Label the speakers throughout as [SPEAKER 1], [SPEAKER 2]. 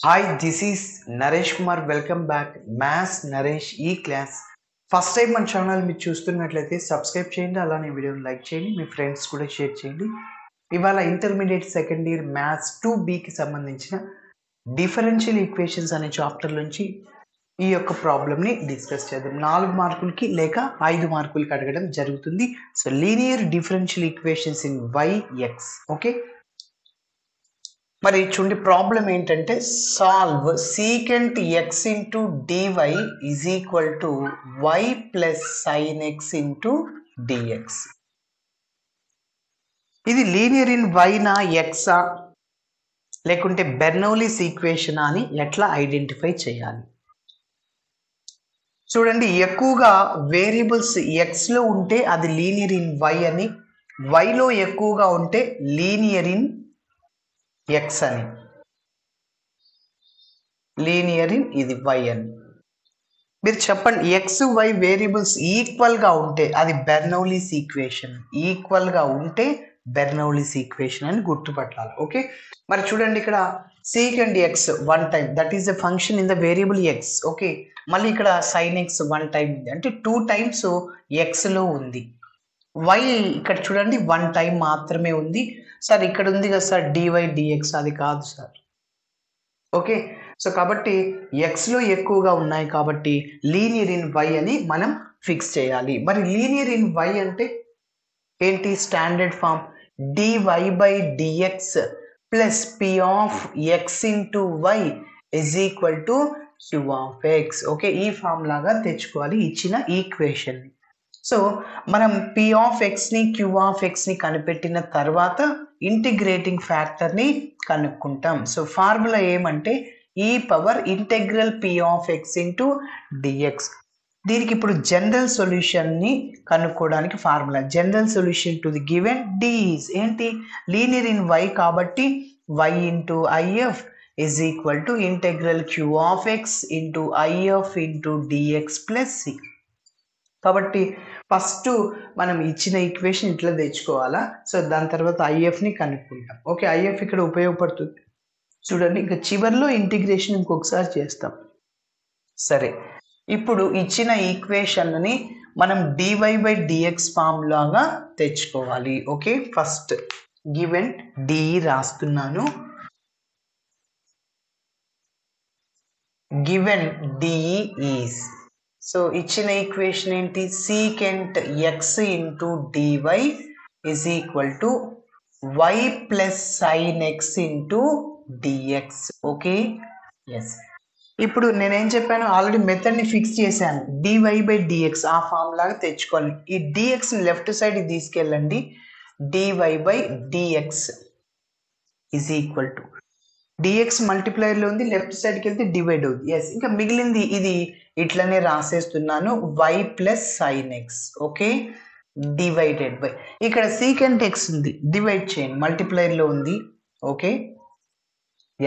[SPEAKER 1] Hi, this is Naresh Kumar. Welcome back. Maths Naresh E-Class. First time మన channel మీరు చూస్తున్నట్లయితే subscribe చేయండి, అలానే వీడియోని లైక్ చేయండి, మీ ఫ్రెండ్స్ కూడా షేర్ చేయండి. ఇవాళ ఇంటర్మీడియట్ సెకండ్ ఇయర్ మ్యాథ్స్ 2Bకి సంబంధించిన డిఫరెన్షియల్ ఈక్వేషన్స్ అనే చాప్టర్ నుంచి ఈ యొక్క ప్రాబ్లమ్ని డిస్కస్ చేద్దాం. 4 మార్కులకి లేక 5 మార్కులకి అడగడం జరుగుతుంది. So linear differential equations in YX. Okay, మరి చూడండి ప్రాబ్లం ఏంటంటే solve secant x into dy is equal to y plus sine x into dx. ఇది లీనియర్ ఇన్ వైనా ఎక్సా లేకుంటే బెర్నౌలీస్ ఈక్వేషన్ అని ఎట్లా ఐడెంటిఫై చేయాలి? చూడండి, ఎక్కువగా వేరియబుల్స్ ఎక్స్లో ఉంటే అది లీనియర్ ఇన్ వై అని, వైలో ఎక్కువగా ఉంటే లీనియర్ ఇన్ ఎక్స్ అని, లీనియర్ ఇన్ ఇది వై అని. మీరు చెప్పండి, ఎక్స్ వై వేరియబుల్స్ ఈక్వల్గా ఉంటే అది బెర్నౌలీస్ ఈక్వేషన్, ఈక్వల్గా ఉంటే బెర్నౌలీస్ ఈక్వేషన్ అని గుర్తుపట్టాలి. ఓకే, మరి చూడండి ఇక్కడ secant X 1 time, that is the function in the variable X. Okay, మళ్ళీ ఇక్కడ సైన్ ఎక్స్ 1 టైం ఉంది, అంటే 2 టైమ్స్ ఎక్స్లో ఉంది. వై ఇక్కడ చూడండి 1 టైం మాత్రమే ఉంది. సార్ ఇక్కడ ఉంది కదా సార్ డివై డిఎక్స్, అది కాదు సార్. ఓకే, సో కాబట్టి ఎక్స్లో ఎక్కువగా ఉన్నాయి కాబట్టి లీనియర్ ఇన్ వై అని మనం ఫిక్స్ చేయాలి. మరి లీనియర్ ఇన్ వై అంటే ఏంటి? Standard form dy by dx plus p of x into y is equal to q of x. Okay, ఈ ఫామ్ లాగా తెచ్చుకోవాలి ఇచ్చిన ఈక్వేషన్. సో మనం పి ఆఫ్ ఎక్స్ని క్యూ ఆఫ్ ఎక్స్ని కనిపెట్టిన తర్వాత ఇంటిగ్రేటింగ్ ఫ్యాక్టర్ని కనుక్కుంటాం. సో ఫార్ములా ఏమంటే e power integral p of x into dx. దీనికి ఇప్పుడు జనరల్ సొల్యూషన్ని కనుక్కోవడానికి formula general solution to the given D is ఏంటి? లీనియర్ ఇన్ వై కాబట్టి why into IF is equal to integral q of x into IF into dx plus c. కాబట్టి first మనం ఇచ్చిన equation ఇట్లా తెచ్చుకోవాలా. సో దాని తర్వాత ఐఎఫ్ని కనుక్కుంటాం. ఓకే, ఐఎఫ్ ఇక్కడ ఉపయోగపడుతుంది. చూడండి, ఇంకా చివరిలో ఇంటిగ్రేషన్ ఇంకొకసారి చేస్తాం. సరే, ఇప్పుడు ఇచ్చిన ఈక్వేషన్ని మనం డివై బై డిఎక్స్ ఫామ్ లాగా తెచ్చుకోవాలి. ఓకే, ఫస్ట్ గివెన్ డి రాస్తున్నాను. గివెన్ డి ఈజ్, సో ఇచ్చిన ఈక్వేషన్ ఏంటి? Secant x into dy is equal to y plus sine x into dx. Okay, yes. ఇప్పుడు నేనేం చెప్పాను, ఆల్రెడీ మెథడ్ని ఫిక్స్ చేశాను. డివై బై డిఎక్స్ ఆ ఫామ్ లాగా తెచ్చుకోవాలి. ఈ డిఎక్స్ని లెఫ్ట్ సైడ్ తీసుకెళ్ళండి. Dy by dx is equal to dx మల్టిప్లైర్లో ఉంది, లెఫ్ట్ సైడ్కి వెళ్తే డివైడ్ అవుతుంది. ఎస్, ఇంకా మిగిలింది ఇది ఇట్లనే రాసేస్తున్నాను, y plus sine x. Okay, divided by ఇక్కడ సీకెంట్ ఎక్స్ ఉంది, డివైడ్ చేయండి, మల్టిప్లైర్లో ఉంది. Okay,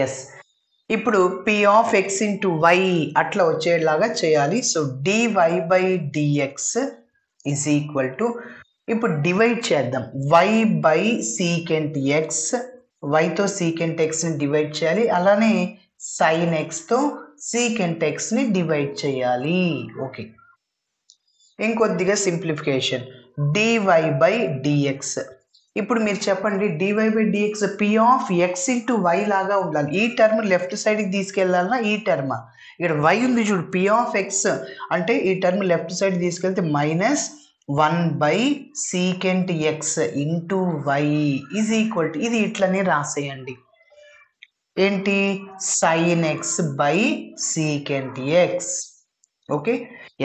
[SPEAKER 1] yes. ఇప్పుడు P of x into y అట్లా వచ్చేలాగా చేయాలి. So dy by dx is equal to, ఇప్పుడు డివైడ్ చేద్దాం, వై బై సీకెంట్ ఎక్స్, వైతో సీకెంట్ ఎక్స్ని డివైడ్ చేయాలి, అలానే సైన్ ఎక్స్తో సీకెంట్ ఎక్స్ని డివైడ్ చేయాలి. ఓకే, ఇంకొద్దిగా సింప్లిఫికేషన్, డివై బై డిఎక్స్. ఇప్పుడు మీరు చెప్పండి, dy by dx p of x into why లాగా ఉండాలి. ఈ టర్మ్ లెఫ్ట్ సైడ్కి తీసుకెళ్ళాలన్నా ఈ టర్మ్, ఇక్కడ వై ఉంది చూడు, పి ఆఫ్ ఎక్స్ అంటే ఈ టర్మ్ లెఫ్ట్ సైడ్ తీసుకెళ్తే minus 1 by secant x into y is equal to, ఇది ఇట్లనే రాసేయండి, ఏంటి? Sine x by secant x. Okay,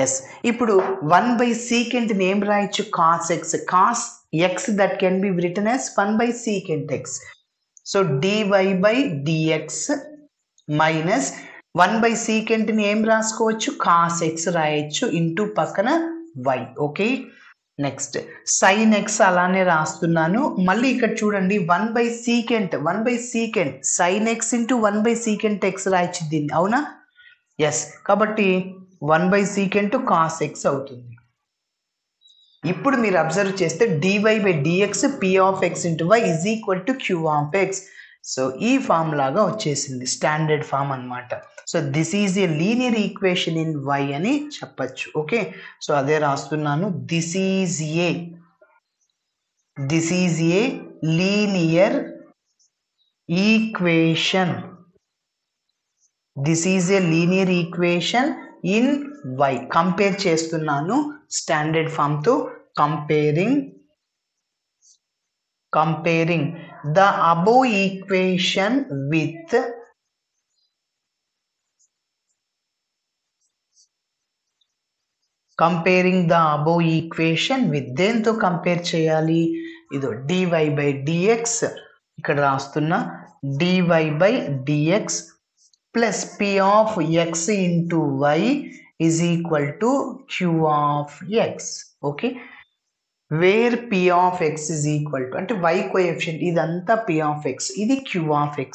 [SPEAKER 1] yes. ఇప్పుడు 1 బై సీకెంట్ని ఏం రాయొచ్చు? Cos x. Cos x that can be written as 1 by secant x. So dy by dx minus 1 by సీకెంట్ని ఏం రాసుకోవచ్చు? కాస్ ఎక్స్ రాయొచ్చు, ఇంటూ పక్కన y. Okay, next sine x అలానే రాస్తున్నాను. మళ్ళీ ఇక్కడ చూడండి, 1 by secant sign x into 1 by secant X రాయొచ్చు దీన్ని, అవునా? ఎస్, కాబట్టి 1 బై సీకెంట్ కాస్ ఎక్స్ అవుతుంది. ఇప్పుడు మీరు అబ్జర్వ్ చేస్తే dy by dx p of x into y is equal to q of x. So ఈ ఫామ్ లాగా వచ్చేసింది, స్టాండర్డ్ ఫామ్ అన్నమాట. So this is a linear equation in y అని చెప్పచ్చు. ఓకే, సో అదే రాస్తున్నాను. This is a linear equation. This is a linear equation in y. Compare చేస్తున్నాను standard form తో. comparing the above equation with దేంతో compare చేయాలి? ఇదో dy by dx, ఇక్కడ రాస్తున్నా dy by dx plus p of x into y is equal to q of x. Okay, where p of x is equal to అంటే y coefficient ఇదంతా p of x, ఇది q of x.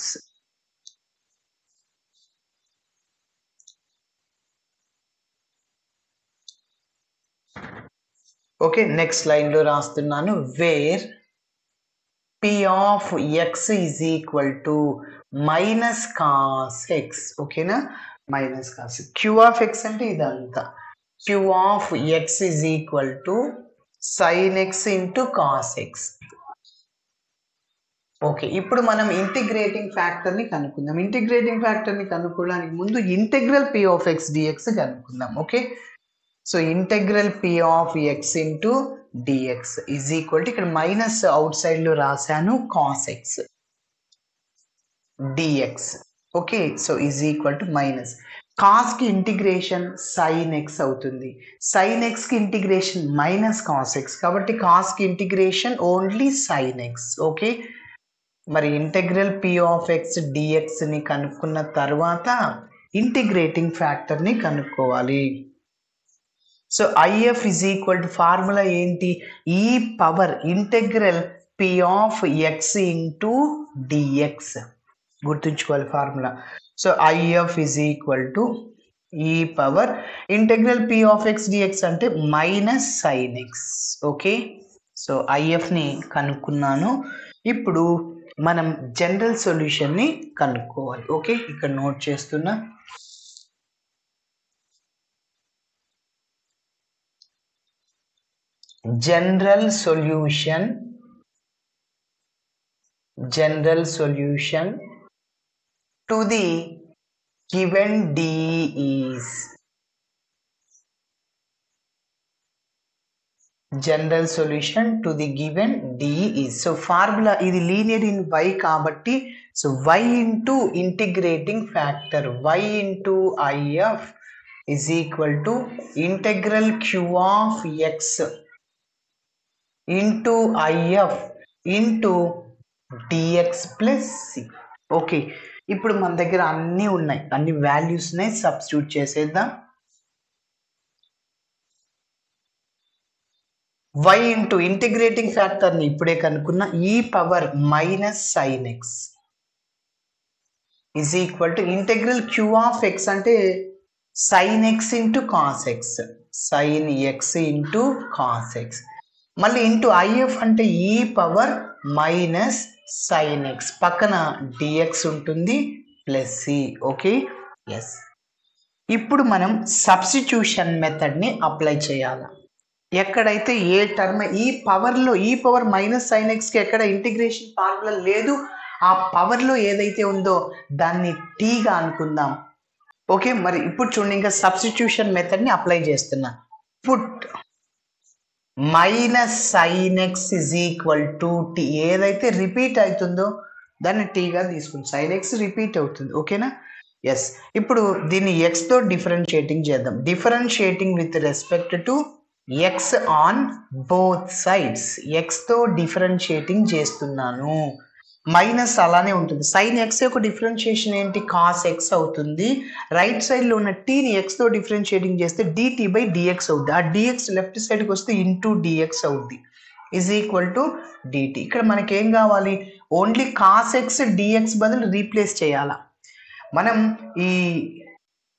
[SPEAKER 1] Okay, next line లో రాస్తున్నాను where p of x is equal to minus cos x. ఓకేనా, minus cos. q of x అంటే ఇదంతా. q of x is equal to sin x into cos x. Okay, ఇప్పుడు మనం integrating factor ని కనుక్కుందాం. Integrating factor ని కనుక్కోవడానికి ముందు integral p of x dx కనుక్కుందాం. Okay, so integral p of x into dx is equal to, ఇక్కడ minus out side లో రాశాను, cos x dx. Okay, so is equal to minus cos కి integration sin x అవుతుంది, sin x కి integration minus cos x, కాబట్టి cos కి integration only sin x. Okay, మరి integral p of x dx ని కనుక్కున్న తర్వాత ఇంటిగ్రేటింగ్ ఫ్యాక్టర్ ని కనుక్కోవాలి. So IF is equal to formula ఏంటి? ఈ power integral p of x into dx, గుర్తుంచుకోవాలి formula. So IF is equal to ఈ power integral p of x dx అంటే minus sin x. Okay, so IF ని కనుక్కున్నాను. ఇప్పుడు మనం general solution ని కనుక్కోవాలి. ఓకే, ఇక్కడ నోట్ చేస్తున్నా. general solution to the given DE is so formula ఇది లీనియర్ ఇన్ y కాబట్టి, so y into integrating factor y into IF is equal to integral q of x into IF into dx plus c. Okay, ఇప్పుడు మన దగ్గర అన్నీ ఉన్నాయి, అన్ని values ని substitute చేసేద్దాం. y ఇంటూ ఇంటిగ్రేటింగ్ ఫ్యాక్టర్ ని ఇప్పుడే కనుక్కున్న ఈ power minus sin x is equal to integral q of x అంటే sin x into cos x, sin x into cos x, మళ్ళీ ఇంటూ IF అంటే e power minus sin x, పక్కన dx ఉంటుంది plus c. Okay, yes. ఇప్పుడు మనం substitution method ని apply చేయాలి. ఎక్కడైతే ఏ term e power minus sin x కి ఎక్కడ ఇంటిగ్రేషన్ ఫార్ములా లేదు, ఆ పవర్ లో ఏదైతే ఉందో దాన్ని t గా అనుకుందాం. ఓకే, మరి ఇప్పుడు చూడండి, ఇంకా సబ్స్టిట్యూషన్ మెథడ్ ని అప్లై చేస్తున్నా. Put minus sin x is equal to t, ఏదైతే రిపీట్ అవుతుందో దాన్ని t గా తీసుకుంది. sin x రిపీట్ అవుతుంది. ఓకేనా, ఎస్. ఇప్పుడు దీన్ని x తో డిఫరెన్షియేటింగ్ చేద్దాం. Differentiating with respect to x on both sides, x తో డిఫరెన్షియేటింగ్ చేస్తున్నాను. మైనస్ అలానే ఉంటుంది. sin x యొక్క డిఫరెన్షియేషన్ ఏంటి? cos x అవుతుంది. రైట్ సైడ్ లో ఉన్న t ని x తో డిఫరెన్షియేటింగ్ చేస్తే dt బై dx అవుతుంది. ఆ dx లెఫ్ట్ సైడ్ కి వస్తే ఇంటూ dx అవుతుంది, ఇజ్ ఈక్వల్ టు dt. ఇక్కడ మనకి ఏం కావాలి? ఓన్లీ cos x dx బదులు రీప్లేస్ చేయాలా. మనం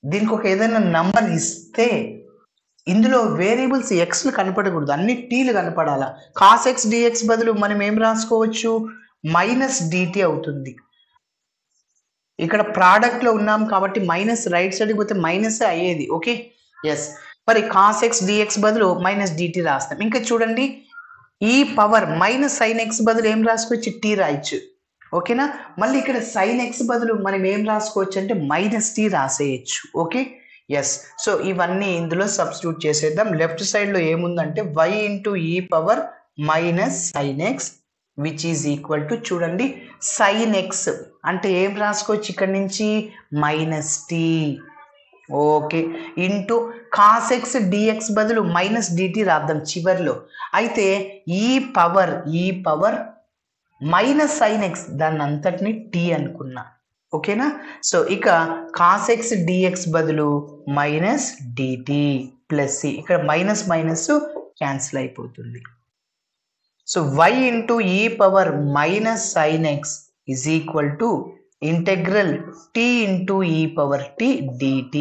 [SPEAKER 1] దీనికి ఒక ఏదైనా నంబర్ ఇస్తే ఇందులో వేరియబుల్స్ ఎక్స్లు కనపడకూడదు, అన్ని టీలు కనపడాలా. cos x dx బదులు మనం ఏం రాసుకోవచ్చు? మైనస్ dt అవుతుంది. ఇక్కడ ప్రోడక్ట్ లో ఉన్నాం కాబట్టి మైనస్ రైట్ సైడ్కి పోతే మైనస్ అయ్యేది. Okay, yes. మరి కాస్ ఎక్స్ డిఎక్స్ బదులు మైనస్ డిటి రాస్తాం. ఇంకా చూడండి, ఈ పవర్ మైనస్ సైన్ ఎక్స్ బదులు ఏం రాసుకోవచ్చు, టీ రాయొచ్చు. ఓకేనా. మళ్ళీ ఇక్కడ సైన్ ఎక్స్ బదులు మనం ఏం రాసుకోవచ్చు అంటే మైనస్ టీ రాసేయచ్చు. Okay, yes. సో ఇవన్నీ ఇందులో సబ్స్టిట్యూట్ చేసేద్దాం. లెఫ్ట్ సైడ్ లో ఏముందంటే y into e power minus sine x which is equal to, చూడండి, సైన్ ఎక్స్ అంటే ఏం రాసుకోవచ్చు ఇక్కడ నుంచి, minus t. Okay, into cos x dx బదులు మైనస్ డిటి రాద్దాం చివర్లో. అయితే ఈ పవర్ మైనస్ సైన్ ఎక్స్ దాన్ని అంతటిని టీ అనుకున్నా. ఓకేనా. సో ఇక కాస్ ఎక్స్ డిఎక్స్ బదులు మైనస్ డిటి ప్లస్ సి, ఇక్కడ మైనస్ మైనస్ క్యాన్సిల్ అయిపోతుంది. So y into e power minus sine X is equal to integral t into e power t dt.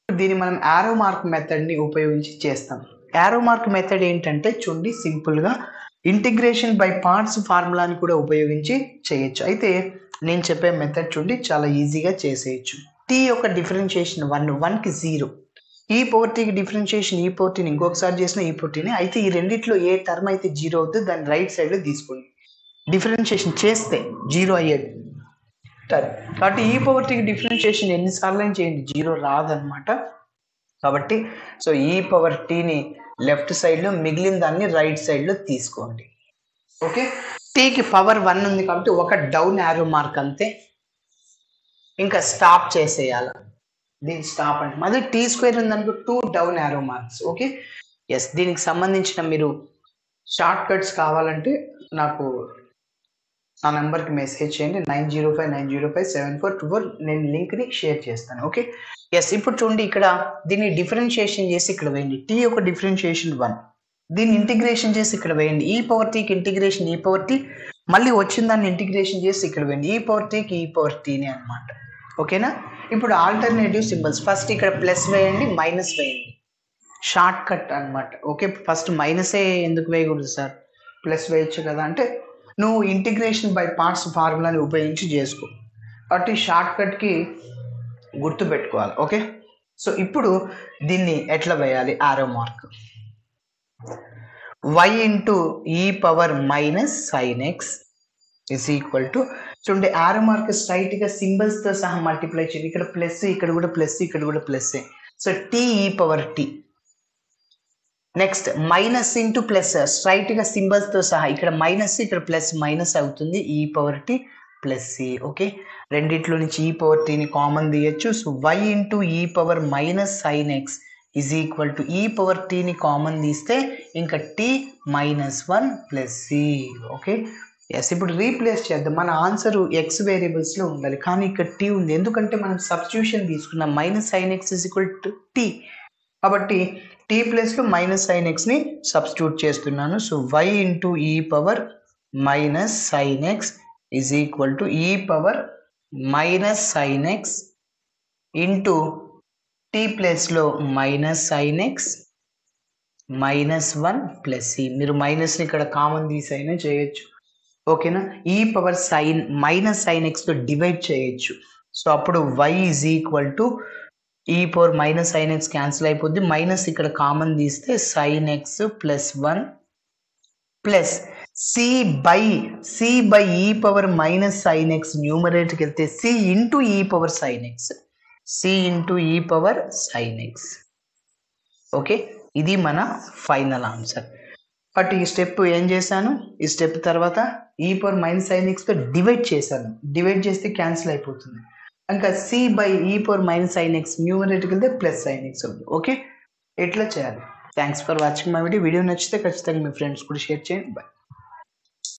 [SPEAKER 1] దీన్ని మనం యారో మార్క్ మెథడ్ని ఉపయోగించి చేస్తాం. Arrow mark method ఏంటంటే చూడండి, సింపుల్గా ఇంటిగ్రేషన్ బై పార్ట్స్ ఫార్ములాని కూడా ఉపయోగించి చేయొచ్చు. అయితే నేను చెప్పే మెథడ్ చూడండి, చాలా ఈజీగా చేసేయచ్చు. t యొక్క డిఫరెన్షియేషన్ 1కి 0, ఈ పవర్ టీకి డిఫరెన్షియేషన్ ఈ పవర్ టీని ఇంకొకసారి చేసిన ఈ పవర్ టీని. అయితే ఈ రెండిట్లో ఏ టర్మ్ అయితే 0 అవుతుంది దాన్ని రైట్ సైడ్లో తీసుకోండి. డిఫరెన్షియేషన్ చేస్తే 0 అయ్యేది టర్మ్. కాబట్టి ఈ పవర్ టీకి డిఫరెన్షియేషన్ ఎన్నిసార్లు చేయండి 0 రాదనమాట. కాబట్టి సో ఈ పవర్ టీని లెఫ్ట్ సైడ్లో, మిగిలిన దాన్ని రైట్ సైడ్లో తీసుకోండి. ఓకే, టీకి పవర్ 1 ఉంది కాబట్టి ఒక డౌన్ యారో మార్క్ అంతే, ఇంకా స్టాప్ చేసేయాలి. దీన్ని స్టాప్ అంటే అది టీ స్క్వేర్ ఉందనుకో 2 down arrow marks. Okay, yes. దీనికి సంబంధించిన మీరు షార్ట్ కట్స్ కావాలంటే నాకు నా నెంబర్కి మెసేజ్ చేయండి, 9059057424. నేను లింక్ని షేర్ చేస్తాను. Okay, yes. ఇప్పుడు చూడండి, ఇక్కడ దీన్ని డిఫరెన్షియేషన్ చేసి ఇక్కడ వేయండి. టీ యొక్క డిఫరెన్షియేషన్ 1, దీన్ని ఇంటిగ్రేషన్ చేసి ఇక్కడ వేయండి. ఈ పవర్ టీకి ఇంటిగ్రేషన్ ఈ పవర్ టీ, మళ్ళీ వచ్చిన దాన్ని ఇంటిగ్రేషన్ చేసి ఇక్కడ వేయండి. ఈ పవర్ టీకి ఈ పవర్ టీని అనమాట. ఓకేనా. ఇప్పుడు ఆల్టర్నేటివ్ సింబల్స్, ఫస్ట్ ఇక్కడ ప్లస్ వేయండి, మైనస్ వేయండి, షార్ట్ కట్ అనమాట. ఓకే, ఫస్ట్ మైనసే ఎందుకు వేయకూడదు సార్, ప్లస్ వేయచ్చు కదా అంటే, నువ్వు ఇంటిగ్రేషన్ బై పార్ట్స్ ఫార్ములాని ఉపయోగించి చేసుకో కాబట్టి షార్ట్ కట్కి గుర్తు పెట్టుకోవాలి. ఓకే, సో ఇప్పుడు దీన్ని ఎట్లా వేయాలి, ఆరో mark y into e power minus sine X is equal to, చూడండి ఆరో మార్క్ స్ట్రైట్ గా సింబల్స్ తో సహా మల్టిప్లై చేయండి. ఇక్కడ ప్లస్, ఇక్కడ కూడా ప్లస్, ఇక్కడ కూడా plus. So t e power t. Next minus into plus, straight గా సింబల్స్ తో సహా, ఇక్కడ మైనస్ ఇక్కడ ప్లస్, మైనస్ అవుతుంది e power t plus c. Okay, రెండిట్లో నుంచి ఈ పవర్ టీని కామన్ తీయచ్చు. So y into e power minus sine x is equal to, e power టీని కామన్ తీస్తే ఇంకా t -1 plus c. Okay, yes. ఇప్పుడు రీప్లేస్ చేద్దాం. మన ఆన్సర్ ఎక్స్ వేరియబుల్స్లో ఉండాలి, కానీ ఇక్కడ టీ ఉంది. ఎందుకంటే మనం సబ్స్టిట్యూషన్ తీసుకున్నాం, minus sine x is equal to t. కాబట్టి టీ ప్లేస్లో మైనస్ సైన్ ఎక్స్ని సబ్స్టిట్యూట్ చేస్తున్నాను. So y into e power minus sine x is equal to e power minus sine x into t ప్లేస్లో minus sine x -1 plus C. మీరు మైనస్ని ఇక్కడ common తీసైనా చేయొచ్చు. ఓకేనా, e power sine minus sine ఎక్స్తో డివైడ్ చేయొచ్చు. సో అప్పుడు y is equal to e power minus sine X cancel అయిపోద్ది, మైనస్ ఇక్కడ కామన్ తీస్తే sine x +1 plus c by e power minus sine x న్యూమరేటర్కి వెళ్తే c into e power sine x, c into e power sine x. Okay, ఇది మన final answer. But ఈ step ఏం చేశాను, ఈ స్టెప్ తర్వాత ఈ పవర్ మైనస్ సైన్ ఎక్స్తో డివైడ్ చేశాను. డివైడ్ చేస్తే క్యాన్సిల్ అయిపోతుంది. ఇంకా c by e power minus sine x న్యూమరేటర్కి వెళ్తే ప్లస్ సైన్ ఎక్స్ అవుతుంది. ఓకే, ఎట్లా చేయాలి. Thanks for watching my video. Video నచ్చితే ఖచ్చితంగా మీ ఫ్రెండ్స్ కూడా షేర్ చేయండి. బాయ్.